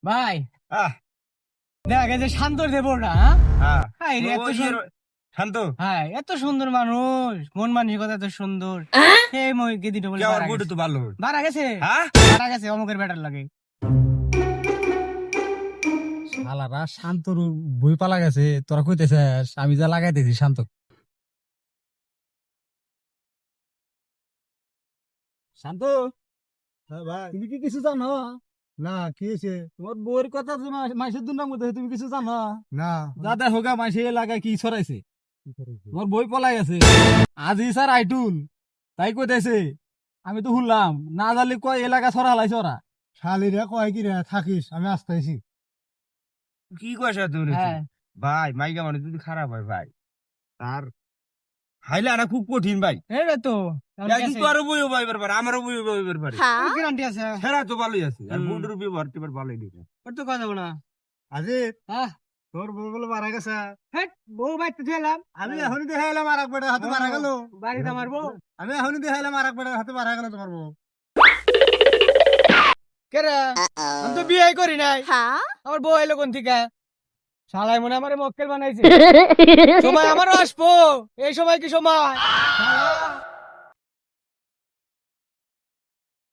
ভাই আহ দেখা গেছে শান্তর দেবো না হ্যাঁ হ্যাঁ রে, এত শান্ত হ্যাঁ এত সুন্দর মানুষ, মন মানসিকতা এত সুন্দর। এই মই গেদিটা বলে কে ওর মারা বুড়ি গেছে। তো ভালো মারা গেছে হ্যাঁ মারা গেছে অমুকের ব্যাটার লাগে। শালারা শান্তর বই পালা গেছে, তোরা কইতেছিস আমি যা লাগাইতেছি শান্ত। শান্ত, হ্যাঁ ভাই। তুমি কি কিছু জানো? না কি হয়েছে? তোমার বউয়ের কথা মাইসের দুর্নাম মধ্যে তুমি কিছু জানো? না যা দেখো গা মাইসে এলাকায় কি ছড়াইছে। তোমার বই পলাই গেছে আজি স্যার আইটুল, তাই কইতেছে আমি তো শুনলাম, না জানলে কয় এলাকা ছড়া হালাইছে ওরা। শালিরা কয় কি রে থাকিস, আমি আসতেছি। কি কইছ তুমি হ্যাঁ ভাই মাইকা মানে যদি খারাপ হয় ভাই তার হাইলে আনা খুব কঠিন ভাই এই রে তো একদিন তো আরো বইও পাইবার পারে আমারও বইও পাইবার পারে গ্যারান্টি আছে। সেরা তো ভালোই আছে আর বুডুর ব্যবহার টিবার ভালোই দিবে ওর তো কথা বলা আজি হ্যাঁ তোর বউ বলে মারা গেছে। হেট বউ বাইতে দিলাম আমি এখনই দেখাইলাম আর এক বেটার হাতে মারা গেল। বাড়িতে আমার বউ আমি এখনই দেখাইলাম আর এক বেটার হাতে মারা গেল তোমার বউ। কে রে? আমি তো বিয়ে করি নাই, আমার বউ এলো কোন থেকে? শালাই মনে আমার মক্কেল বানাইছে। সময় আমারও আসবো, এই সময় কি সময়? শালা,